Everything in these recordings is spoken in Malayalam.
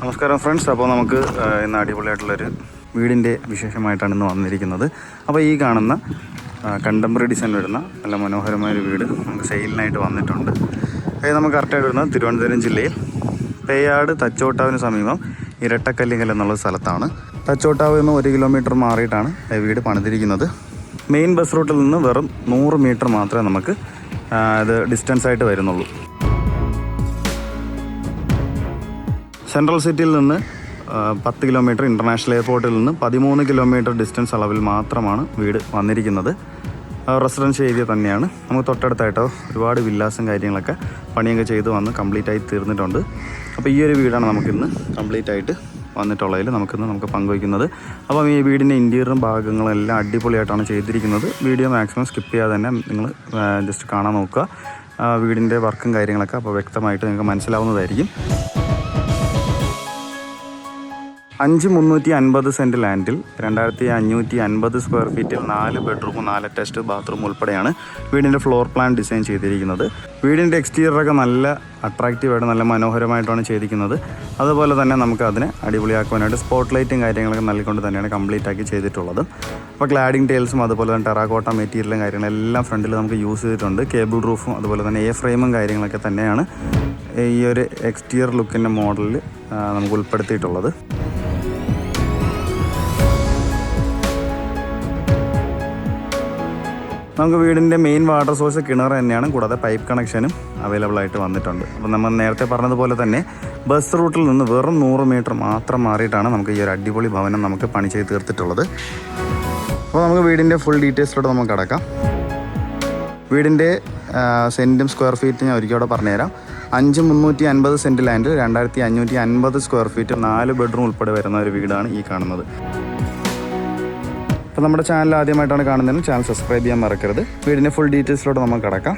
നമസ്കാരം ഫ്രണ്ട്സ്. അപ്പോൾ നമുക്ക് ഇന്ന് അടിപൊളിയായിട്ടുള്ളൊരു വീടിൻ്റെ വിശേഷമായിട്ടാണ് ഇന്ന് വന്നിരിക്കുന്നത്. അപ്പോൾ ഈ കാണുന്ന കണ്ടംപററി ഡിസൈൻ വരുന്ന നല്ല മനോഹരമായൊരു വീട് നമുക്ക് സെയിലിനായിട്ട് വന്നിട്ടുണ്ട്. അത് നമുക്ക് കറക്റ്റായിട്ട് വരുന്നത് തിരുവനന്തപുരം ജില്ലയിൽ പേയാട് തച്ചോട്ടാവിന് സമീപം ഇരട്ടക്കല്ലിങ്കൽ എന്നുള്ള സ്ഥലത്താണ്. തച്ചോട്ടാവിൽ നിന്ന് 1 കിലോമീറ്റർ മാറിയിട്ടാണ് വീട് പണിതിരിക്കുന്നത്. മെയിൻ ബസ് റൂട്ടിൽ നിന്ന് വെറും 100 മീറ്റർ മാത്രമേ നമുക്ക് ഇത് ഡിസ്റ്റൻസ് ആയിട്ട് വരുന്നുള്ളൂ. സെൻട്രൽ സിറ്റിയിൽ നിന്ന് 10 കിലോമീറ്റർ, ഇൻ്റർനാഷണൽ എയർപോർട്ടിൽ നിന്ന് 13 കിലോമീറ്റർ ഡിസ്റ്റൻസ് അളവിൽ മാത്രമാണ് വീട് വന്നിരിക്കുന്നത്. റെസിഡൻഷ്യൽ ഏരിയ തന്നെയാണ്. നമുക്ക് തൊട്ടടുത്തായിട്ടോ ഒരുപാട് വില്ലാസും കാര്യങ്ങളൊക്കെ പണിയൊക്കെ ചെയ്ത് വന്ന് കംപ്ലീറ്റ് ആയി തീർന്നിട്ടുണ്ട്. അപ്പോൾ ഈ ഒരു വീടാണ് നമുക്കിന്ന് കംപ്ലീറ്റ് ആയിട്ട് വന്നിട്ടുള്ളതിൽ നമുക്ക് പങ്കുവയ്ക്കുന്നത്. അപ്പം ഈ വീടിൻ്റെ ഇൻറ്റീരിയറും ഭാഗങ്ങളും എല്ലാം അടിപൊളിയായിട്ടാണ് ചെയ്തിരിക്കുന്നത്. വീഡിയോ മാക്സിമം സ്കിപ്പ് ചെയ്യാതെ തന്നെ നിങ്ങൾ ജസ്റ്റ് കാണാൻ നോക്കുക. വീടിൻ്റെ വർക്കും കാര്യങ്ങളൊക്കെ അപ്പോൾ വ്യക്തമായിട്ട് നിങ്ങൾക്ക് മനസ്സിലാവുന്നതായിരിക്കും. 5350 സെൻറ്റ് ലാൻഡിൽ 2550 സ്ക്വയർ ഫീറ്റിൽ 4 ബെഡ്റൂമും 4 അറ്റാച്ച്ഡ് ബാത്റൂം ഉൾപ്പെടെയാണ് വീടിൻ്റെ ഫ്ലോർ പ്ലാൻ ഡിസൈൻ ചെയ്തിരിക്കുന്നത്. വീടിൻ്റെ എക്സ്റ്റീരിയറൊക്കെ നല്ല അട്രാക്റ്റീവായിട്ട് നല്ല മനോഹരമായിട്ടാണ് ചെയ്തിരിക്കുന്നത്. അതുപോലെ തന്നെ നമുക്ക് അതിനെ അടിപൊളിയാക്കുവാനായിട്ട് സ്പോട്ട് ലൈറ്റും കാര്യങ്ങളൊക്കെ നൽകിക്കൊണ്ട് തന്നെയാണ് കംപ്ലീറ്റ് ആക്കി ചെയ്തിട്ടുള്ളത്. അപ്പോൾ ക്ലാഡിംഗ് ടൈൽസും അതുപോലെ തന്നെ ടെറാക്കോട്ട മെറ്റീരിയലും കാര്യങ്ങളെല്ലാം ഫ്രണ്ടിൽ നമുക്ക് യൂസ് ചെയ്തിട്ടുണ്ട്. കേബിൾ റൂഫും അതുപോലെ തന്നെ ഫ്രെയിമും കാര്യങ്ങളൊക്കെ തന്നെയാണ് ഈ ഒരു എക്സ്റ്റീരിയർ ലുക്കിൻ്റെ മോഡലിൽ നമുക്ക് ഉൾപ്പെടുത്തിയിട്ടുള്ളത്. നമുക്ക് വീടിൻ്റെ മെയിൻ വാട്ടർ സോഴ്സ് കിണർ തന്നെയാണ്. കൂടാതെ പൈപ്പ് കണക്ഷനും അവൈലബിൾ ആയിട്ട് വന്നിട്ടുണ്ട്. അപ്പോൾ നമ്മൾ നേരത്തെ പറഞ്ഞതുപോലെ തന്നെ ബസ് റൂട്ടിൽ നിന്ന് വെറും 100 മീറ്റർ മാത്രം മാറിയിട്ടാണ് നമുക്ക് ഈ ഒരു അടിപൊളി ഭവനം നമുക്ക് പണി ചെയ്ത് തീർത്തിട്ടുള്ളത്. അപ്പോൾ നമുക്ക് വീടിൻ്റെ ഫുൾ ഡീറ്റെയിൽസിലോട്ട് നമുക്ക് കടക്കാം. വീടിൻ്റെ സെൻറ്റും സ്ക്വയർ ഫീറ്റ് ഞാൻ ഒരിക്കലും പറഞ്ഞുതരാം. 5350 സെൻറ്റ് ലാൻഡിൽ 2550 സ്ക്വയർ ഫീറ്റ് 4 ബെഡ്റൂം ഉൾപ്പെടെ വരുന്ന ഒരു വീടാണ് ഈ കാണുന്നത്. അപ്പോൾ നമ്മുടെ ചാനൽ ആദ്യമായിട്ടാണ് കാണുന്നതെങ്കിൽ ചാനൽ സബ്സ്ക്രൈബ് ചെയ്യാൻ മറക്കരുത്. വീടിൻ്റെ ഫുൾ ഡീറ്റെയിൽസിലോട്ട് നമുക്ക് കിടക്കാം.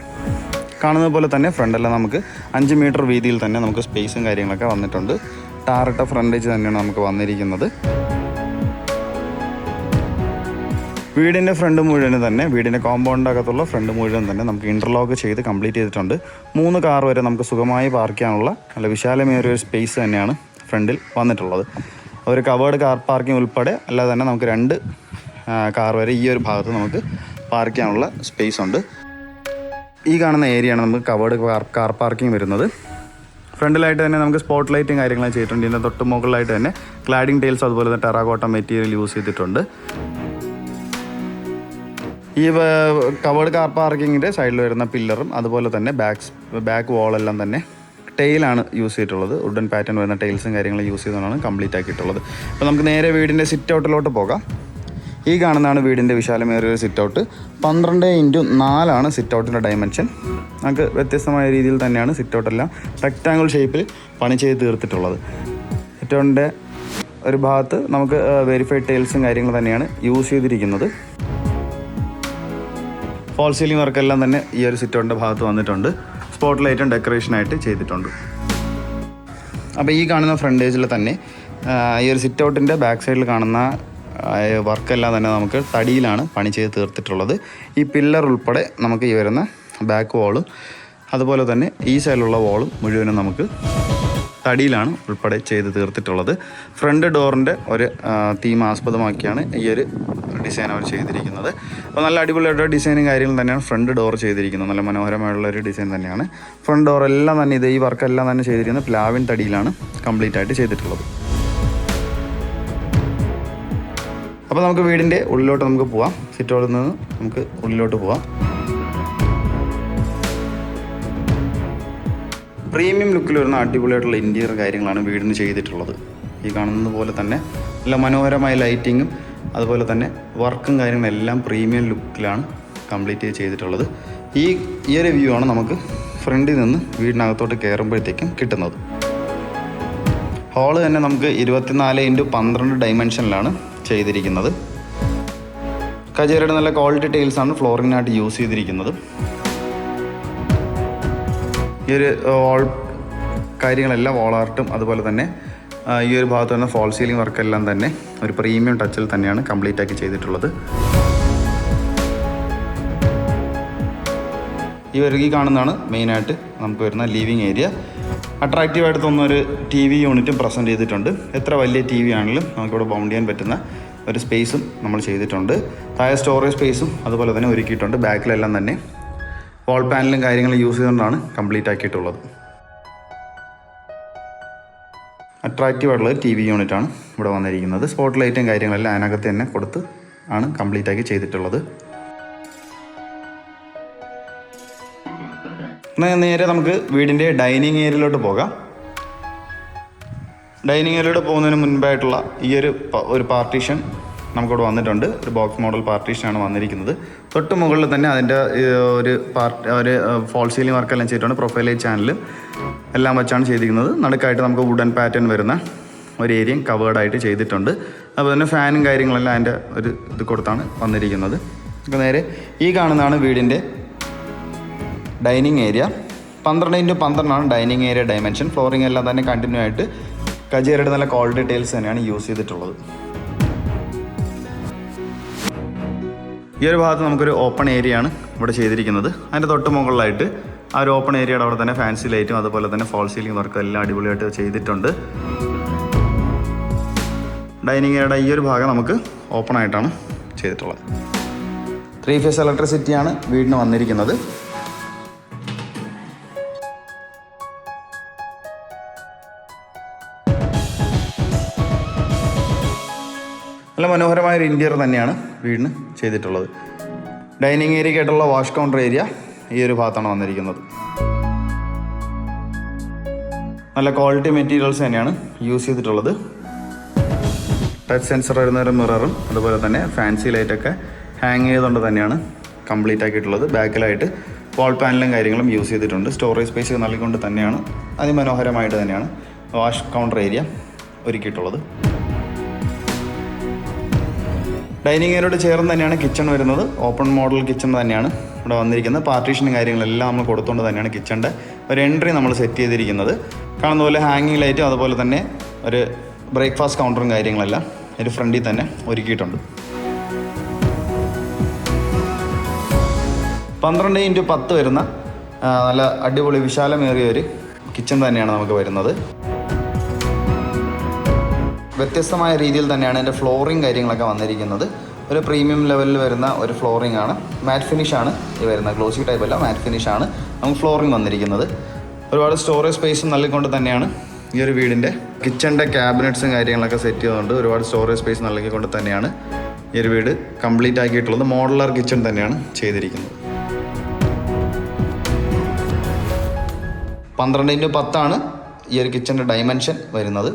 കാണുന്നത് പോലെ തന്നെ ഫ്രണ്ടെല്ലാം നമുക്ക് 5 മീറ്റർ വീതിയിൽ തന്നെ നമുക്ക് സ്പേസും കാര്യങ്ങളൊക്കെ വന്നിട്ടുണ്ട്. ടാറിട്ട ഫ്രണ്ടേജ് തന്നെയാണ് നമുക്ക് വന്നിരിക്കുന്നത്. വീടിൻ്റെ ഫ്രണ്ട് മുഴുവൻ തന്നെ വീടിൻ്റെ കോമ്പൗണ്ടിൻ്റെ അകത്തുള്ള ഫ്രണ്ട് മുഴുവൻ തന്നെ നമുക്ക് ഇൻ്റർലോക്ക് ചെയ്ത് കംപ്ലീറ്റ് ചെയ്തിട്ടുണ്ട്. 3 കാർ വരെ നമുക്ക് സുഖമായി പാർക്ക് ചെയ്യാനുള്ള നല്ല വിശാലമേറിയ ഒരു സ്പേസ് തന്നെയാണ് ഫ്രണ്ടിൽ വന്നിട്ടുള്ളത്. ഒരു കവേർഡ് കാർ പാർക്കിംഗ് ഉൾപ്പെടെ അല്ലാതെ തന്നെ നമുക്ക് 2 കാർ വരെ ഈ ഒരു ഭാഗത്ത് നമുക്ക് പാർക്ക് ചെയ്യാനുള്ള സ്പേസ് ഉണ്ട്. ഈ കാണുന്ന ഏരിയയാണ് നമുക്ക് കവേർഡ് കാർ പാർക്കിംഗ് വരുന്നത്. ഫ്രണ്ടിലായിട്ട് തന്നെ നമുക്ക് സ്പോട്ട് ലൈറ്റും കാര്യങ്ങളും ചെയ്തിട്ടുണ്ട്. ഇതിൻ്റെ തൊട്ട് മുകളിലായിട്ട് തന്നെ ക്ലാഡിംഗ് ടൈൽസ് അതുപോലെ തന്നെ ടെറാക്കോട്ട മെറ്റീരിയൽ യൂസ് ചെയ്തിട്ടുണ്ട്. ഈ കവേർഡ് കാർ പാർക്കിങ്ങിൻ്റെ സൈഡിൽ വരുന്ന പില്ലറും അതുപോലെ തന്നെ ബാക്ക് വാളെല്ലാം തന്നെ ടൈലാണ് യൂസ് ചെയ്തിട്ടുള്ളത്. വുഡൻ പാറ്റേൺ വരുന്ന ടൈൽസും കാര്യങ്ങളും യൂസ് ചെയ്തുകൊണ്ടാണ് കംപ്ലീറ്റ് ആക്കിയിട്ടുള്ളത്. അപ്പോൾ നമുക്ക് നേരെ വീടിൻ്റെ സിറ്റ് ഔട്ടിലോട്ട് പോകാം. ഈ കാണുന്നതാണ് വീടിൻ്റെ വിശാലമേറിയ സിറ്റ് ഔട്ട്. 12x4 സിറ്റ് ഔട്ടിൻ്റെ ഡയമെൻഷൻ. നമുക്ക് വ്യത്യസ്തമായ രീതിയിൽ തന്നെയാണ് സിറ്റ് ഔട്ടെല്ലാം റെക്റ്റാങ്കിൾ ഷേപ്പിൽ പണി ചെയ്ത് തീർത്തിട്ടുള്ളത്. സിറ്റ് ഔട്ടിൻ്റെ ഒരു ഭാഗത്ത് നമുക്ക് വെരിഫൈഡ് ടൈൽസും കാര്യങ്ങളും തന്നെയാണ് യൂസ് ചെയ്തിരിക്കുന്നത്. ഫോൾ സീലിംഗ് വർക്കെല്ലാം തന്നെ ഈ ഒരു സിറ്റ് ഔട്ടിൻ്റെ ഭാഗത്ത് വന്നിട്ടുണ്ട്. സ്പോട്ട് ലൈറ്റും ഡെക്കറേഷനായിട്ട് ചെയ്തിട്ടുണ്ട്. അപ്പോൾ ഈ കാണുന്ന ഫ്രണ്ടേജിൽ തന്നെ ഈ ഒരു സിറ്റ് ഔട്ടിൻ്റെ ബാക്ക് സൈഡിൽ കാണുന്ന വർക്കെല്ലാം തന്നെ നമുക്ക് തടിയിലാണ് പണി ചെയ്ത് തീർത്തിട്ടുള്ളത്. ഈ പില്ലർ ഉൾപ്പെടെ നമുക്ക് ഈ വരുന്ന ബാക്ക് വാളും അതുപോലെ തന്നെ ഈ സൈഡിലുള്ള വാളും മുഴുവനും നമുക്ക് തടിയിലാണ് ഉൾപ്പെടെ ചെയ്ത് തീർത്തിട്ടുള്ളത്. ഫ്രണ്ട് ഡോറിൻ്റെ ഒരു തീം ആസ്പദമാക്കിയാണ് ഈ ഒരു ഡിസൈൻ അവർ ചെയ്തിരിക്കുന്നത്. അപ്പോൾ നല്ല അടിപൊളിയായിട്ടുള്ള ഡിസൈനും കാര്യങ്ങളും തന്നെയാണ് ഫ്രണ്ട് ഡോർ ചെയ്തിരിക്കുന്നത്. നല്ല മനോഹരമായുള്ളൊരു ഡിസൈൻ തന്നെയാണ്. ഫ്രണ്ട് ഡോറെല്ലാം തന്നെ ഈ വർക്കെല്ലാം തന്നെ ചെയ്തിരിക്കുന്നത് പ്ലാവിൻ തടിയിലാണ് കംപ്ലീറ്റ് ആയിട്ട് ചെയ്തിട്ടുള്ളത്. അപ്പോൾ നമുക്ക് വീടിൻ്റെ ഉള്ളിലോട്ട് നമുക്ക് പോവാം. സിറ്റൗട്ടിൽ നിന്ന് നമുക്ക് ഉള്ളിലോട്ട് പോവാം. പ്രീമിയം ലുക്കിൽ വരുന്ന അടിപൊളിയായിട്ടുള്ള ഇൻറ്റീരിയർ കാര്യങ്ങളാണ് വീടിന് ചെയ്തിട്ടുള്ളത്. ഈ കാണുന്നത് പോലെ തന്നെ നല്ല മനോഹരമായ ലൈറ്റിങ്ങും അതുപോലെ തന്നെ വർക്കും കാര്യങ്ങളെല്ലാം പ്രീമിയം ലുക്കിലാണ് കംപ്ലീറ്റ് ചെയ്തിട്ടുള്ളത്. ഈ ഒരു വ്യൂ ആണ് നമുക്ക് ഫ്രണ്ടിൽ നിന്ന് വീടിനകത്തോട്ട് കയറുമ്പോഴത്തേക്കും കിട്ടുന്നത്. ഹാള് തന്നെ നമുക്ക് 24x12 ഡയമെൻഷനിലാണ് ചെയ്തിരിക്കുന്നത്. കജേരയുടെ നല്ല ക്വാളിറ്റി ടൈൽസാണ് ഫ്ലോറിങ്ങിനായിട്ട് യൂസ് ചെയ്തിരിക്കുന്നത്. ഈ ഒരു വാൾ കാര്യങ്ങളെല്ലാം വാൾ ആർട്ടും അതുപോലെ തന്നെ ഈ ഒരു ഭാഗത്ത് തന്നെ ഫോൾ സീലിംഗ് വർക്കെല്ലാം തന്നെ ഒരു പ്രീമിയം ടച്ചിൽ തന്നെയാണ് കംപ്ലീറ്റ് ആക്കി ചെയ്തിട്ടുള്ളത്. ഈ കാണുന്നതാണ് മെയിനായിട്ട് നമുക്ക് വരുന്ന ലിവിങ് ഏരിയ. അട്രാക്റ്റീവായിട്ട് തോന്നുന്ന ഒരു ടി വി യൂണിറ്റും പ്രസൻറ്റ് ചെയ്തിട്ടുണ്ട്. എത്ര വലിയ ടി വി ആണെങ്കിലും നമുക്കിവിടെ ബൗണ്ട് ചെയ്യാൻ പറ്റുന്ന ഒരു സ്പേസും നമ്മൾ ചെയ്തിട്ടുണ്ട്. താഴെ സ്റ്റോറേജ് സ്പേസും അതുപോലെ തന്നെ ഒരുക്കിയിട്ടുണ്ട്. ബാക്കിലെല്ലാം തന്നെ വാൾ പാനലും കാര്യങ്ങളും യൂസ് ചെയ്തുകൊണ്ടാണ് കംപ്ലീറ്റ് ആക്കിയിട്ടുള്ളത്. അട്രാക്റ്റീവായിട്ടുള്ള ടി വി യൂണിറ്റാണ് ഇവിടെ വന്നിരിക്കുന്നത്. സ്പോട്ട് ലൈറ്റും കാര്യങ്ങളെല്ലാം അതിനകത്ത് തന്നെ കൊടുത്ത് ആണ് കംപ്ലീറ്റ് ആക്കി ചെയ്തിട്ടുള്ളത്. നേരെ നമുക്ക് വീടിൻ്റെ ഡൈനിങ് ഏരിയയിലോട്ട് പോകാം. ഡൈനിങ് ഏരിയയിലോട്ട് പോകുന്നതിന് മുൻപായിട്ടുള്ള ഒരു പാർട്ടീഷൻ നമുക്കിവിടെ വന്നിട്ടുണ്ട്. ഒരു ബോക്സ് മോഡൽ പാർട്ടീഷനാണ് വന്നിരിക്കുന്നത്. തൊട്ട് മുകളിൽ തന്നെ അതിൻ്റെ ഒരു ഫോൾ സീലിംഗ് വർക്കെല്ലാം ചെയ്തിട്ടുണ്ട്. പ്രൊഫൈലൈറ്റ് ചാനൽ എല്ലാം വെച്ചാണ് ചെയ്തിരിക്കുന്നത്. നടുക്കായിട്ട് നമുക്ക് വുഡൻ പാറ്റേൺ വരുന്ന ഒരു ഏരിയയും കവേർഡായിട്ട് ചെയ്തിട്ടുണ്ട്. അതുപോലെ തന്നെ ഫാനും കാര്യങ്ങളെല്ലാം അതിൻ്റെ ഒരു ഇത് കൊടുത്താണ് വന്നിരിക്കുന്നത്. അപ്പോൾ നേരെ ഈ കാണുന്നതാണ് വീടിൻ്റെ dining area. 12x12 dining area dimension. Flooring എല്ലാം തന്നെ കണ്ടിന്യൂ ആയിട്ട് കജേരയുടെ നല്ല ക്വാളിറ്റി ടൈൽസ് തന്നെയാണ് യൂസ് ചെയ്തിട്ടുള്ളത്. ഈ ഒരു ഭാഗത്ത് നമുക്കൊരു ഓപ്പൺ ഏരിയ ആണ് ഇവിടെ ചെയ്തിരിക്കുന്നത്. അതിൻ്റെ തൊട്ട് മുകളിലായിട്ട് ആ ഒരു ഓപ്പൺ ഏരിയയുടെ അവിടെ തന്നെ ഫാൻസി ലൈറ്റും അതുപോലെ തന്നെ ഫോൾ സീലിംഗ് വർക്കും എല്ലാം അടിപൊളിയായിട്ട് ചെയ്തിട്ടുണ്ട്. ഡൈനിങ് ഏരിയയുടെ ഈ ഒരു ഭാഗം നമുക്ക് ഓപ്പൺ ആയിട്ടാണ് ചെയ്തിട്ടുള്ളത്. 3 ഫേസ് ഇലക്ട്രിസിറ്റിയാണ് വീടിന് വന്നിരിക്കുന്നത്. നല്ല മനോഹരമായ ഒരു ഇൻറ്റീരിയർ തന്നെയാണ് വീടിന് ചെയ്തിട്ടുള്ളത്. ഡൈനിങ് ഏരിയയ്ക്കായിട്ടുള്ള വാഷ് കൗണ്ടർ ഏരിയ ഈ ഒരു ഭാഗത്താണ് വന്നിരിക്കുന്നത്. നല്ല ക്വാളിറ്റി മെറ്റീരിയൽസ് തന്നെയാണ് യൂസ് ചെയ്തിട്ടുള്ളത്. ടച്ച് സെൻസർ വരുന്ന ഒരു മിററും അതുപോലെ തന്നെ ഫാൻസി ലൈറ്റൊക്കെ ഹാങ് ചെയ്തുകൊണ്ട് തന്നെയാണ് കംപ്ലീറ്റ് ആക്കിയിട്ടുള്ളത്. ബാക്കിലായിട്ട് വാൾ പാനലും കാര്യങ്ങളും യൂസ് ചെയ്തിട്ടുണ്ട്. സ്റ്റോറേജ് സ്പേസ് നൽകിക്കൊണ്ട് തന്നെയാണ് അതിമനോഹരമായിട്ട് തന്നെയാണ് വാഷ് കൗണ്ടർ ഏരിയ ഒരുക്കിയിട്ടുള്ളത്. ഡൈനിങ് ഏരിയയോട് ചേർന്ന് തന്നെയാണ് കിച്ചൺ വരുന്നത്. ഓപ്പൺ മോഡൽ കിച്ചൺ തന്നെയാണ് ഇവിടെ വന്നിരിക്കുന്നത്. പാർട്ടീഷനും കാര്യങ്ങളെല്ലാം നമ്മൾ കൊടുത്തുകൊണ്ട് തന്നെയാണ് കിച്ചണിൻ്റെ ഒരു എൻട്രി നമ്മൾ സെറ്റ് ചെയ്തിരിക്കുന്നത്. കാണുന്ന പോലെ ഹാങ്ങിങ് ലൈറ്റും അതുപോലെ തന്നെ ഒരു ബ്രേക്ക്ഫാസ്റ്റ് കൗണ്ടറും കാര്യങ്ങളെല്ലാം ഒരു ഫ്രണ്ടിൽ തന്നെ ഒരുക്കിയിട്ടുണ്ട്. 12x10 വരുന്ന നല്ല അടിപൊളി വിശാലമേറിയ ഒരു കിച്ചൺ തന്നെയാണ് നമുക്ക് വരുന്നത്. വ്യത്യസ്തമായ രീതിയിൽ തന്നെയാണ് എൻ്റെ ഫ്ലോറിങ് കാര്യങ്ങളൊക്കെ വന്നിരിക്കുന്നത്. ഒരു പ്രീമിയം ലെവലിൽ വരുന്ന ഒരു ഫ്ലോറിംഗ് ആണ്. മാറ്റ് ഫിനിഷാണ് ഈ വരുന്നത്. ഗ്ലോസി ടൈപ്പ് അല്ല, മാറ്റ് ഫിനിഷാണ് നമുക്ക് ഫ്ലോറിംഗ് വന്നിരിക്കുന്നത്. ഒരുപാട് സ്റ്റോറേജ് സ്പേസും നൽകിക്കൊണ്ട് തന്നെയാണ് ഈ ഒരു വീടിൻ്റെ കിച്ചണിൻ്റെ ക്യാബിനറ്റ്സും കാര്യങ്ങളൊക്കെ സെറ്റ് ചെയ്തുകൊണ്ട് ഒരുപാട് സ്റ്റോറേജ് സ്പേസ് നൽകിക്കൊണ്ട് തന്നെയാണ് ഈ ഒരു വീട് കംപ്ലീറ്റ് ആക്കിയിട്ടുള്ളത്. മോഡുലർ കിച്ചൺ തന്നെയാണ് ചെയ്തിരിക്കുന്നത്. 12x10 ഈ ഒരു കിച്ചണിൻ്റെ ഡയമെൻഷൻ വരുന്നത്.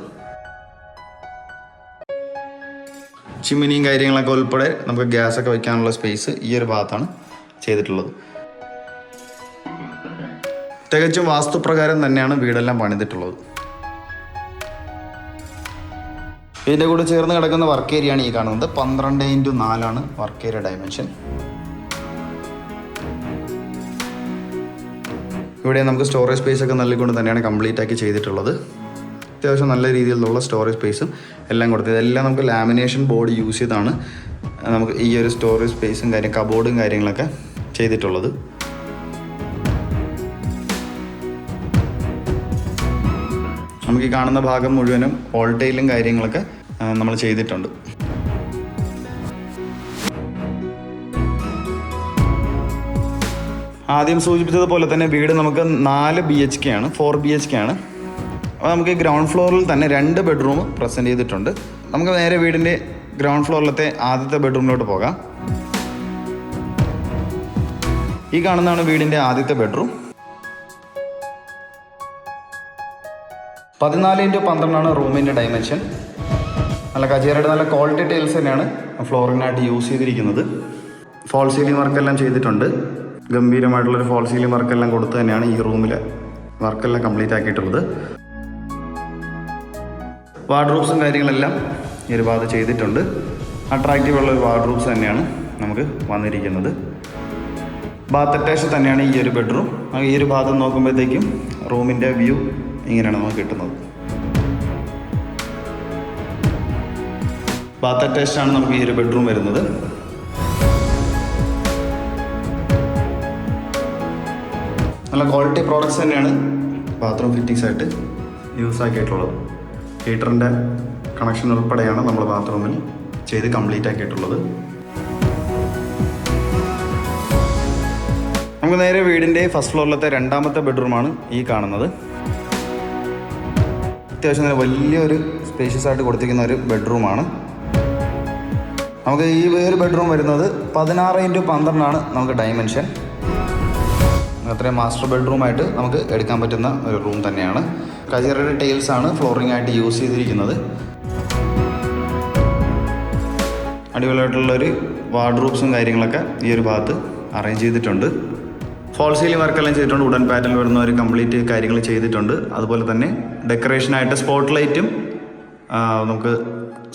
ചിമ്മിനിയും കാര്യങ്ങളൊക്കെ ഉൾപ്പെടെ നമുക്ക് ഗ്യാസൊക്കെ വയ്ക്കാനുള്ള സ്പേസ് ഈ ഒരു ഭാഗത്താണ് ചെയ്തിട്ടുള്ളത്. തികച്ചും വാസ്തുപ്രകാരം തന്നെയാണ് വീടെല്ലാം പണിതിട്ടുള്ളത്. ഇതിൻ്റെ കൂടെ ചേർന്ന് കിടക്കുന്ന വർക്ക് ഏരിയയാണ് ഈ കാണുന്നത്. 12x4 work area dimension. ഇവിടെ നമുക്ക് സ്റ്റോറേജ് സ്പേസ് ഒക്കെ നൽകിക്കൊണ്ട് തന്നെയാണ് കംപ്ലീറ്റ് ആക്കി ചെയ്തിട്ടുള്ളത്. അത്യാവശ്യം നല്ല രീതിയിലുള്ള സ്റ്റോറേജ് സ്പേസും എല്ലാം കൊടുത്തത്. ഇതെല്ലാം നമുക്ക് ലാമിനേഷൻ ബോർഡ് യൂസ് ചെയ്താണ് നമുക്ക് ഈ ഒരു സ്റ്റോറേജ് സ്പേസും കബോർഡും കാര്യങ്ങളൊക്കെ ചെയ്തിട്ടുള്ളത്. നമുക്ക് ഈ കാണുന്ന ഭാഗം മുഴുവനും ഓൾട്ടൈലും കാര്യങ്ങളൊക്കെ നമ്മൾ ചെയ്തിട്ടുണ്ട്. ആദ്യം സൂചിപ്പിച്ചതുപോലെ തന്നെ വീട് നമുക്ക് 4 BHK ആണ്, 4 BHK ആണ്. അപ്പോൾ നമുക്ക് ഗ്രൗണ്ട് ഫ്ലോറിൽ തന്നെ 2 ബെഡ്റൂം പ്രസൻറ്റ് ചെയ്തിട്ടുണ്ട്. നമുക്ക് നേരെ വീടിൻ്റെ ഗ്രൗണ്ട് ഫ്ലോറിലത്തെ ആദ്യത്തെ ബെഡ്റൂമിലോട്ട് പോകാം. ഈ കാണുന്നതാണ് വീടിൻ്റെ ആദ്യത്തെ ബെഡ്റൂം. 14x12 റൂമിൻ്റെ ഡയമെൻഷൻ. നല്ല കജേരയുടെ നല്ല ക്വാളിറ്റി ടൈൽസ് തന്നെയാണ് ഫ്ലോറിനായിട്ട് യൂസ് ചെയ്തിരിക്കുന്നത്. ഫോൾ സീലിംഗ് വർക്കെല്ലാം ചെയ്തിട്ടുണ്ട്. ഗംഭീരമായിട്ടുള്ളൊരു ഫോൾ സീലിംഗ് വർക്കെല്ലാം കൊടുത്ത് തന്നെയാണ് ഈ റൂമിലെ വർക്കെല്ലാം കംപ്ലീറ്റ് ആക്കിയിട്ടുള്ളത്. വാർഡ്രോബ്സും കാര്യങ്ങളെല്ലാം ഈ ഒരു ഭാഗത്ത് ചെയ്തിട്ടുണ്ട്. അട്രാക്റ്റീവുള്ളൊരു വാർഡ്രോബ്സ് തന്നെയാണ് നമുക്ക് വന്നിരിക്കുന്നത്. ബാത്ത് അറ്റാച്ച് തന്നെയാണ് ഈ ഒരു ബെഡ്റൂം. ഈ ഒരു ഭാഗത്ത് നോക്കുമ്പോഴത്തേക്കും റൂമിൻ്റെ വ്യൂ ഇങ്ങനെയാണ് നമുക്ക് കിട്ടുന്നത്. ബാത്ത് അറ്റാച്ചാണ് നമുക്ക് ഈ ഒരു ബെഡ്റൂം വരുന്നത്. നല്ല ക്വാളിറ്റി പ്രോഡക്റ്റ്സ് തന്നെയാണ് ബാത്റൂം ഫിറ്റിങ്സ് ആയിട്ട് യൂസ് ആക്കിയിട്ടുള്ളത്. ഹീറ്ററിൻ്റെ കണക്ഷൻ ഉൾപ്പെടെയാണ് നമ്മൾ ബാത്റൂമിൽ ചെയ്ത് കംപ്ലീറ്റ് ആക്കിയിട്ടുള്ളത്. നമുക്ക് നേരെ വീടിൻ്റെ ഫസ്റ്റ് ഫ്ലോറിലത്തെ രണ്ടാമത്തെ ബെഡ്റൂമാണ് ഈ കാണുന്നത്. അത്യാവശ്യം നല്ല വലിയൊരു സ്പേഷ്യസ് ആയിട്ട് കൊടുത്തിരിക്കുന്ന ഒരു ബെഡ്റൂമാണ്. നമുക്ക് ഈ ഒരു ബെഡ്റൂം വരുന്നത് 16x12 നമുക്ക് ഡൈമെൻഷൻ. അത്രയും മാസ്റ്റർ ബെഡ്റൂമായിട്ട് നമുക്ക് എടുക്കാൻ പറ്റുന്ന ഒരു റൂം തന്നെയാണ്. കജേറയുടെ ടൈൽസ് ആണ് ഫ്ലോറിംഗ് ആയിട്ട് യൂസ് ചെയ്തിരിക്കുന്നത്. അടിപൊളിയായിട്ടുള്ളൊരു വാർഡ്രോബ്സും കാര്യങ്ങളൊക്കെ ഈ ഒരു ഭാഗത്ത് അറേഞ്ച് ചെയ്തിട്ടുണ്ട്. ഫോൾ സീലിംഗ് വർക്കെല്ലാം ചെയ്തിട്ടുണ്ട്. വുഡൻ പാറ്റേൺ വരുന്ന ഒരു കംപ്ലീറ്റ് കാര്യങ്ങൾ ചെയ്തിട്ടുണ്ട്. അതുപോലെ തന്നെ ഡെക്കറേഷനായിട്ട് സ്പോട്ട് ലൈറ്റും നമുക്ക്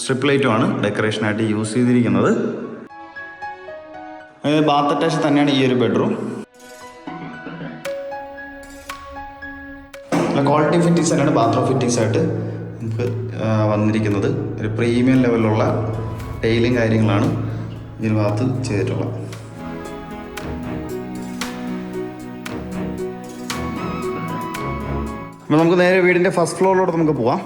സ്ട്രിപ്പ് ലൈറ്റുമാണ് ഡെക്കറേഷനായിട്ട് യൂസ് ചെയ്തിരിക്കുന്നത്. ബാത്ത് അറ്റാച്ച് തന്നെയാണ് ഈ ഒരു ബെഡ്റൂം. നല്ല ക്വാളിറ്റി ഫിറ്റിങ്സ് തന്നെയാണ് ബാത്റൂം ഫിറ്റിങ്സ് ആയിട്ട് നമുക്ക് വന്നിരിക്കുന്നത്. ഒരു പ്രീമിയം ലെവലിലുള്ള ടൈലും കാര്യങ്ങളാണ് ഈ ഒരു ഭാഗത്ത് ചെയ്തിട്ടുള്ളത്. അപ്പോൾ നമുക്ക് നേരെ വീടിൻ്റെ ഫസ്റ്റ് ഫ്ലോറിലോട്ട് നമുക്ക് പോവാം.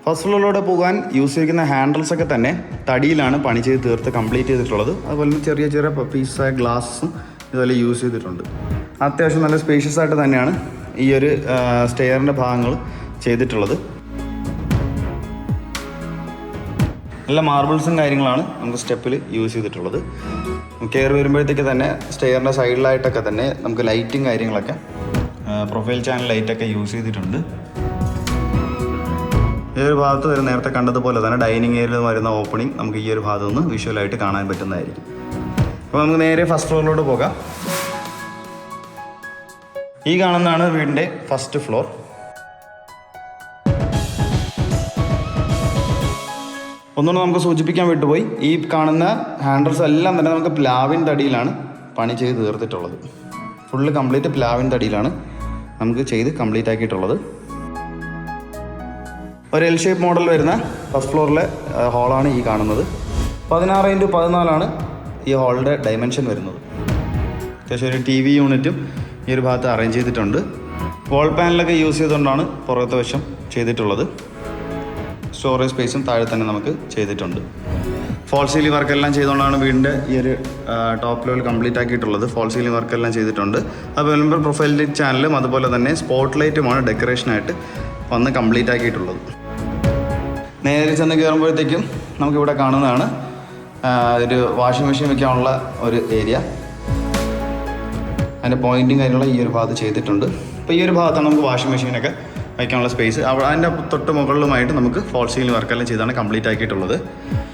ഫസ്റ്റ് ഫ്ലോറിലൂടെ പോകാൻ യൂസ് ചെയ്തിരിക്കുന്ന ഹാൻഡിൽസൊക്കെ തന്നെ തടിയിലാണ് പണി ചെയ്ത് തീർത്ത് കംപ്ലീറ്റ് ചെയ്തിട്ടുള്ളത്. അതുപോലെ ചെറിയ ചെറിയ പീസായ ഗ്ലാസും ഇതുപോലെ യൂസ് ചെയ്തിട്ടുണ്ട്. അത്യാവശ്യം നല്ല സ്പേഷ്യസ് ആയിട്ട് തന്നെയാണ് ഈ ഒരു സ്റ്റെയറിൻ്റെ ഭാഗങ്ങൾ ചെയ്തിട്ടുള്ളത്. നല്ല മാർബിൾസും കാര്യങ്ങളാണ് നമുക്ക് സ്റ്റെപ്പിൽ യൂസ് ചെയ്തിട്ടുള്ളത്. കയറി വരുമ്പോഴത്തേക്ക് തന്നെ സ്റ്റെയറിൻ്റെ സൈഡിലായിട്ടൊക്കെ തന്നെ നമുക്ക് ലൈറ്റും കാര്യങ്ങളൊക്കെ പ്രൊഫൈൽ ചാനൽ ലൈറ്റൊക്കെ യൂസ് ചെയ്തിട്ടുണ്ട്. ഈ ഒരു ഭാഗത്ത് വരെ നേരത്തെ കണ്ടതുപോലെ തന്നെ ഡൈനിങ് ഏരിയയിൽ വരുന്ന ഓപ്പണിംഗ് നമുക്ക് ഈ ഒരു ഭാഗത്ത് നിന്ന് വിഷ്വലായിട്ട് കാണാൻ പറ്റുന്നതായിരിക്കും. അപ്പോൾ നമുക്ക് നേരെ ഫസ്റ്റ് ഫ്ലോറിലോട്ട് പോകാം. ഈ കാണുന്നതാണ് വീടിൻ്റെ ഫസ്റ്റ് ഫ്ലോർ. ഒന്നുകൂടെ നമുക്ക് സൂചിപ്പിക്കാൻ വിട്ടുപോയി, ഈ കാണുന്ന ഹാൻഡിൽസ് എല്ലാം തന്നെ നമുക്ക് പ്ലാവിൻ തടിയിലാണ് പണി ചെയ്ത് തീർത്തിട്ടുള്ളത്. ഫുള്ള് കംപ്ലീറ്റ് പ്ലാവിൻ തടിയിലാണ് നമുക്ക് ചെയ്ത് കംപ്ലീറ്റ് ആക്കിയിട്ടുള്ളത്. ഒരു എൽ ഷേപ്പ് മോഡൽ വരുന്ന ഫസ്റ്റ് ഫ്ലോറിലെ ഹാളാണ് ഈ കാണുന്നത്. 16x14 ഈ ഹാളിൻ്റെ ഡൈമെൻഷൻ വരുന്നത്. അത്യാവശ്യം ഒരു TV യൂണിറ്റും ഈ ഒരു ഭാഗത്ത് അറേഞ്ച് ചെയ്തിട്ടുണ്ട്. വാൾ പാനലൊക്കെ യൂസ് ചെയ്തുകൊണ്ടാണ് പുറത്തെ വശം ചെയ്തിട്ടുള്ളത്. സ്റ്റോറേജ് സ്പേസും താഴെ തന്നെ നമുക്ക് ചെയ്തിട്ടുണ്ട്. ഫോൾ സീലിംഗ് വർക്കെല്ലാം ചെയ്തുകൊണ്ടാണ് വീടിൻ്റെ ഈ ഒരു ടോപ്പ് ലെവൽ കംപ്ലീറ്റ് ആക്കിയിട്ടുള്ളത്. ഫോൾ സീലിംഗ് വർക്കെല്ലാം ചെയ്തിട്ടുണ്ട്. അതുപോലെ പ്രൊഫൈൽ ലൈറ്റ് ചാനലും അതുപോലെ തന്നെ സ്പോട്ട് ലൈറ്റുമാണ് ഡെക്കറേഷനായിട്ട് വന്ന് കംപ്ലീറ്റ് ആക്കിയിട്ടുള്ളത്. നേരെ ചെന്ന് കയറുമ്പോഴത്തേക്കും നമുക്കിവിടെ കാണുന്നതാണ് ഒരു വാഷിംഗ് മെഷീൻ വയ്ക്കാനുള്ള ഒരു ഏരിയ. അതിൻ്റെ പോയിൻറ്റും കാര്യങ്ങളും ഈ ഒരു ഭാഗത്ത് ചെയ്തിട്ടുണ്ട്. അപ്പോൾ ഈ ഒരു ഭാഗത്താണ് നമുക്ക് വാഷിംഗ് മെഷീനൊക്കെ വയ്ക്കാനുള്ള സ്പേസ്. അതിൻ്റെ തൊട്ട് മുകളിലുമായിട്ട് നമുക്ക് ഫോൾ സീലിംഗ് വർക്കെല്ലാം ചെയ്താണ് കംപ്ലീറ്റ് ആക്കിയിട്ടുള്ളത്.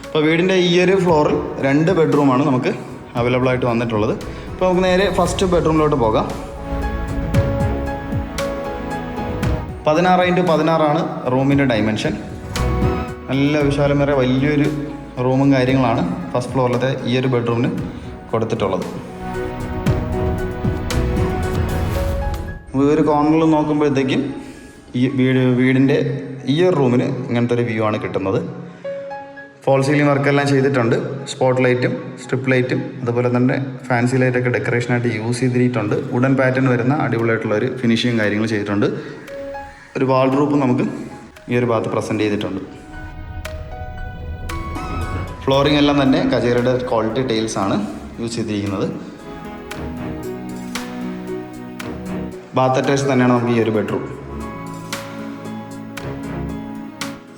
അപ്പോൾ വീടിൻ്റെ ഈ ഒരു ഫ്ലോറിൽ 2 ബെഡ്റൂമാണ് നമുക്ക് അവൈലബിൾ ആയിട്ട് വന്നിട്ടുള്ളത്. അപ്പോൾ നമുക്ക് നേരെ ഫസ്റ്റ് ബെഡ്റൂമിലോട്ട് പോകാം. 16x16 റൂമിൻ്റെ ഡൈമെൻഷൻ. നല്ല വിശാലമേറിയ വലിയൊരു റൂമും കാര്യങ്ങളാണ് ഫസ്റ്റ് ഫ്ലോറിലത്തെ ഈ ഒരു ബെഡ്റൂമിന് കൊടുത്തിട്ടുള്ളത്. ഒരു കോർണറിൽ നോക്കുമ്പോഴത്തേക്കും ഈ വീടിൻ്റെ ഈ ഒരു റൂമിന് ഇങ്ങനത്തെ ഒരു വ്യൂ ആണ് കിട്ടുന്നത്. ഫോൾ സീലിംഗ് വർക്കെല്ലാം ചെയ്തിട്ടുണ്ട്. സ്പോട്ട് ലൈറ്റും സ്ട്രിപ്പ് ലൈറ്റും അതുപോലെ തന്നെ ഫാൻസി ലൈറ്റൊക്കെ ഡെക്കറേഷനായിട്ട് യൂസ് ചെയ്തിട്ടുണ്ട്. വുഡൻ പാറ്റേൺ വരുന്ന അടിപൊളിയായിട്ടുള്ളൊരു ഫിനിഷിങ് കാര്യങ്ങൾ ചെയ്തിട്ടുണ്ട്. ഒരു വാൾഡ്രോബും നമുക്ക് ഈ ഒരു ഭാഗത്ത് പ്രസൻറ്റ് ചെയ്തിട്ടുണ്ട്. ഫ്ലോറിംഗ് എല്ലാം തന്നെ കജേറയുടെ ക്വാളിറ്റി ടൈൽസ് ആണ് യൂസ് ചെയ്തിരിക്കുന്നത്. ബാത്ത് അറ്റാച്ച് തന്നെയാണ് നമുക്ക് ഈ ഒരു ബെഡ്റൂം.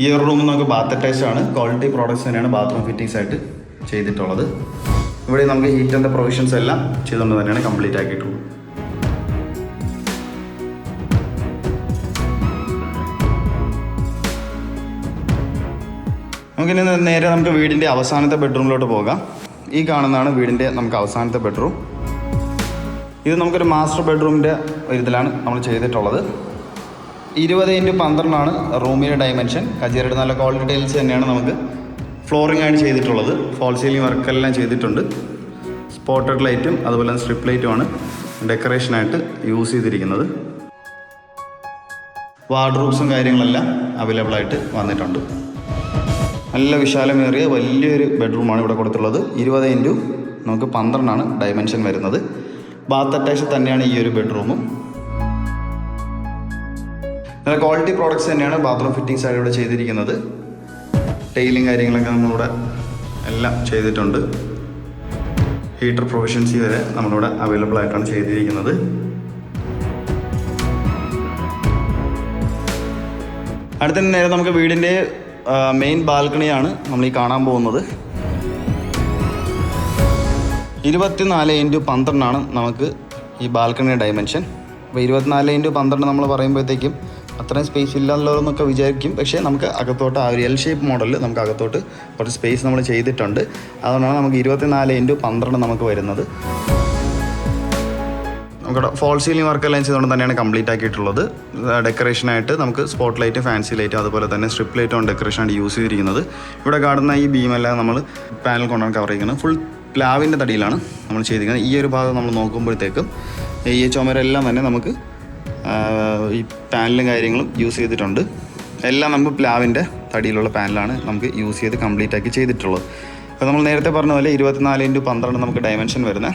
ഈ ഒരു റൂം നമുക്ക് ബാത്ത് അറ്റാച്ച് ആണ്. ക്വാളിറ്റി പ്രോഡക്റ്റ്സ് തന്നെയാണ് ബാത്റൂം ഫിറ്റിങ്സ് ആയിട്ട് ചെയ്തിട്ടുള്ളത്. ഇവിടെ നമുക്ക് ഹീറ്ററിൻ്റെ പ്രൊവിഷൻസ് എല്ലാം ചെയ്തുകൊണ്ട് തന്നെയാണ് കംപ്ലീറ്റ് ആക്കിയിട്ടുള്ളത്. നമുക്കിനി നേരെ നമുക്ക് വീടിൻ്റെ അവസാനത്തെ ബെഡ്റൂമിലോട്ട് പോകാം. ഈ കാണുന്നതാണ് വീടിൻ്റെ നമുക്ക് അവസാനത്തെ ബെഡ്റൂം. ഇത് നമുക്കൊരു മാസ്റ്റർ ബെഡ്റൂമിൻ്റെ ഇതിലാണ് നമ്മൾ ചെയ്തിട്ടുള്ളത്. 20x12 റൂമിൻ്റെ ഡൈമെൻഷൻ. കജേറയുടെ നല്ല ക്വാളിറ്റി ടൈൽസ് തന്നെയാണ് നമുക്ക് ഫ്ലോറിംഗ് ആയിട്ട് ചെയ്തിട്ടുള്ളത്. ഫോൾ സീലിംഗ് വർക്കെല്ലാം ചെയ്തിട്ടുണ്ട്. സ്പോട്ടഡ് ലൈറ്റും അതുപോലെ തന്നെ സ്ട്രിപ്പ് ലൈറ്റുമാണ് ഡെക്കറേഷനായിട്ട് യൂസ് ചെയ്തിരിക്കുന്നത്. വാർഡ്രോബ്സും കാര്യങ്ങളെല്ലാം അവൈലബിൾ ആയിട്ട് വന്നിട്ടുണ്ട്. നല്ല വിശാലമേറിയ വലിയൊരു ബെഡ്റൂമാണ് ഇവിടെ കൊടുത്തിട്ടുള്ളത്. 20x12 ഡൈമെൻഷൻ വരുന്നത്. ബാത്ത് അറ്റാച്ച് തന്നെയാണ് ഈ ഒരു ബെഡ്റൂമും. നല്ല ക്വാളിറ്റി പ്രോഡക്റ്റ്സ് തന്നെയാണ് ബാത്റൂം ഫിറ്റിംഗ്സ് ആയിട്ട് ഇവിടെ ചെയ്തിരിക്കുന്നത്. ടൈലും കാര്യങ്ങളൊക്കെ നമ്മളിവിടെ എല്ലാം ചെയ്തിട്ടുണ്ട്. ഹീറ്റർ പ്രൊവിഷൻസി വരെ നമ്മളിവിടെ അവൈലബിൾ ആയിട്ടാണ് ചെയ്തിരിക്കുന്നത്. അടുത്ത നേരെ നമുക്ക് വീടിൻ്റെ മെയിൻ ബാൽക്കണിയാണ് നമ്മൾ ഈ കാണാൻ പോകുന്നത്. 24x12 നമുക്ക് ഈ ബാൽക്കണിയുടെ ഡയമെൻഷൻ. അപ്പോൾ 24x12 നമ്മൾ പറയുമ്പോഴത്തേക്കും അത്രയും സ്പേസ് ഇല്ലല്ലോ എന്നൊക്കെ വിചാരിക്കും. പക്ഷേ നമുക്ക് അകത്തോട്ട് ആ ഒരു എൽ ഷേപ്പ് മോഡലിൽ നമുക്ക് അകത്തോട്ട് കുറച്ച് സ്പേസ് നമ്മൾ ചെയ്തിട്ടുണ്ട്. അതുകൊണ്ടാണ് നമുക്ക് 24x12 നമുക്ക് വരുന്നത്. നമുക്കിവിടെ ഫോൾ സീലിംഗ് വർക്കെല്ലാം ചെയ്തുകൊണ്ട് തന്നെയാണ് കംപ്ലീറ്റ് ആക്കിയിട്ടുള്ളത്. ഡെക്കറേഷനായിട്ട് നമുക്ക് സ്പോട്ട് ലൈറ്റ്, ഫാൻസി ലൈറ്റ്, അതുപോലെ തന്നെ സ്ട്രിപ്പ് ലൈറ്റും ഡെക്കറേഷനായിട്ട് യൂസ് ചെയ്തിരിക്കുന്നത്. ഇവിടെ കാണുന്ന ഈ ബീമെല്ലാം നമ്മൾ പാനൽ കൊണ്ടാണ് കവർ ചെയ്യുന്നത്. ഫുൾ പ്ലാവിൻ്റെ തടിയിലാണ് നമ്മൾ ചെയ്തിരിക്കുന്നത്. ഈ ഒരു ഭാഗം നമ്മൾ നോക്കുമ്പോഴത്തേക്കും ഈ ചുമരെല്ലാം തന്നെ നമുക്ക് ഈ പാനലും കാര്യങ്ങളും യൂസ് ചെയ്തിട്ടുണ്ട്. എല്ലാം നമുക്ക് പ്ലാവിൻ്റെ തടിയിലുള്ള പാനലാണ് നമുക്ക് യൂസ് ചെയ്ത് കംപ്ലീറ്റ് ആക്കി ചെയ്തിട്ടുള്ളത്. അപ്പോൾ നമ്മൾ നേരത്തെ പറഞ്ഞ പോലെ 24x12 നമുക്ക് ഡയമെൻഷൻ വരുന്ന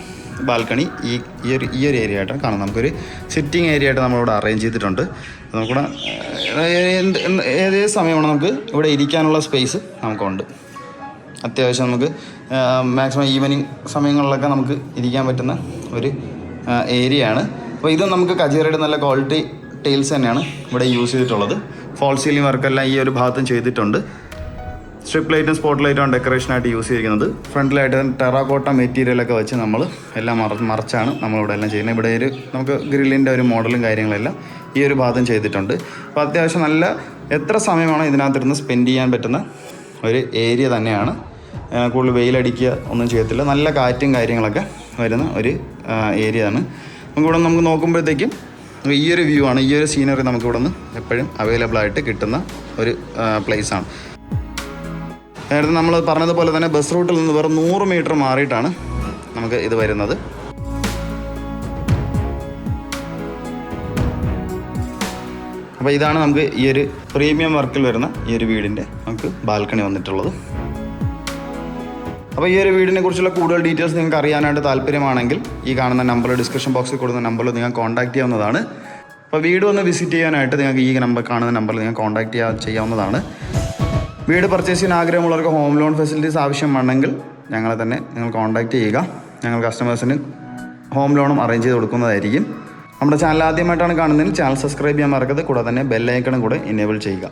ബാൽക്കണി ഈ ഒരു ഏരിയ ആയിട്ടാണ് കാണുന്നത്. നമുക്കൊരു സിറ്റിംഗ് ഏരിയ ആയിട്ട് നമ്മളിവിടെ അറേഞ്ച് ചെയ്തിട്ടുണ്ട്. നമുക്കിവിടെ ഏത് സമയമാണ് നമുക്ക് ഇവിടെ ഇരിക്കാനുള്ള സ്പേസ് നമുക്കുണ്ട്. അത്യാവശ്യം നമുക്ക് മാക്സിമം ഈവനിങ് സമയങ്ങളിലൊക്കെ നമുക്ക് ഇരിക്കാൻ പറ്റുന്ന ഒരു ഏരിയയാണ്. അപ്പോൾ ഇത് നമുക്ക് കജേരയുടെ നല്ല ക്വാളിറ്റി ടൈൽസ് തന്നെയാണ് ഇവിടെ യൂസ് ചെയ്തിട്ടുള്ളത്. ഫോൾ സീലിംഗ് വർക്കെല്ലാം ഈ ഒരു ഭാഗത്തും ചെയ്തിട്ടുണ്ട്. സ്ട്രിപ്പ് ലൈറ്റും സ്പോട്ട് ലൈറ്റും ഡെക്കറേഷനായിട്ട് യൂസ് ചെയ്തിരിക്കുന്നത്. ഫ്രണ്ടിലായിട്ട് ടെറാക്കോട്ട മെറ്റീരിയലൊക്കെ വെച്ച് നമ്മൾ എല്ലാം മറച്ചാണ് നമ്മളിവിടെ എല്ലാം ചെയ്യുന്നത്. ഇവിടെ ഒരു നമുക്ക് ഗ്രില്ലിൻ്റെ ഒരു മോഡലും കാര്യങ്ങളെല്ലാം ഈ ഒരു ഭാഗത്തും ചെയ്തിട്ടുണ്ട്. അപ്പോൾ അത്യാവശ്യം നല്ല എത്ര സമയമാണോ ഇതിനകത്തിരുന്ന് സ്പെൻഡ് ചെയ്യാൻ പറ്റുന്ന ഒരു ഏരിയ തന്നെയാണ്. കൂടുതൽ വെയിലടിക്കുക ഒന്നും ചെയ്യത്തില്ല. നല്ല കാറ്റും കാര്യങ്ങളൊക്കെ വരുന്ന ഒരു ഏരിയ ആണ്. നമുക്കിവിടെ നമുക്ക് നോക്കുമ്പോഴത്തേക്കും ഈ ഒരു വ്യൂ ആണ്, ഈ ഒരു സീനറി നമുക്കിവിടെ നിന്ന് എപ്പോഴും അവൈലബിൾ ആയിട്ട് കിട്ടുന്ന ഒരു പ്ലേസാണ്. നേരത്തെ നമ്മൾ പറഞ്ഞതുപോലെ തന്നെ ബസ് റൂട്ടിൽ നിന്ന് വെറും 100 മീറ്റർ മാറിയിട്ടാണ് നമുക്ക് ഇത് വരുന്നത്. അപ്പോൾ ഇതാണ് നമുക്ക് ഈ ഒരു പ്രീമിയം വർക്കിൽ വരുന്ന ഈ ഒരു വീടിൻ്റെ നമുക്ക് ബാൽക്കണി വന്നിട്ടുള്ളത്. അപ്പോൾ ഈ ഒരു വീടിനെ കുറിച്ചുള്ള കൂടുതൽ ഡീറ്റെയിൽസ് നിങ്ങൾക്ക് അറിയാനായിട്ട് താല്പര്യമാണെങ്കിൽ ഈ കാണുന്ന നമ്പറിൽ, ഡിസ്ക്രിപ്ഷൻ ബോക്സിൽ കൊടുക്കുന്ന നമ്പറിൽ നിങ്ങൾ കോൺടാക്ട് ചെയ്യാവുന്നതാണ്. അപ്പോൾ വീട് ഒന്ന് വിസിറ്റ് ചെയ്യാനായിട്ട് നിങ്ങൾക്ക് ഈ കാണുന്ന നമ്പറിൽ നിങ്ങൾ കോൺടാക്ട് ചെയ്യാവുന്നതാണ്. വീട് പർച്ചേസ് ചെയ്യാൻ ആഗ്രഹമുള്ളവർക്ക് ഹോം ലോൺ ഫെസിലിറ്റീസ് ആവശ്യമാണെങ്കിൽ ഞങ്ങളെ തന്നെ നിങ്ങൾ കോൺടാക്ട് ചെയ്യുക. ഞങ്ങൾ കസ്റ്റമേഴ്സിന് ഹോം ലോണും അറേഞ്ച് ചെയ്ത് കൊടുക്കുന്നതായിരിക്കും. നമ്മുടെ ചാനൽ ആദ്യമായിട്ടാണ് കാണുന്നതെങ്കിൽ ചാനൽ സബ്സ്ക്രൈബ് ചെയ്യാൻ മറക്കരുത്. കൂടാതെ തന്നെ ബെല്ലൈക്കണും കൂടെ എനേബിൾ ചെയ്യുക.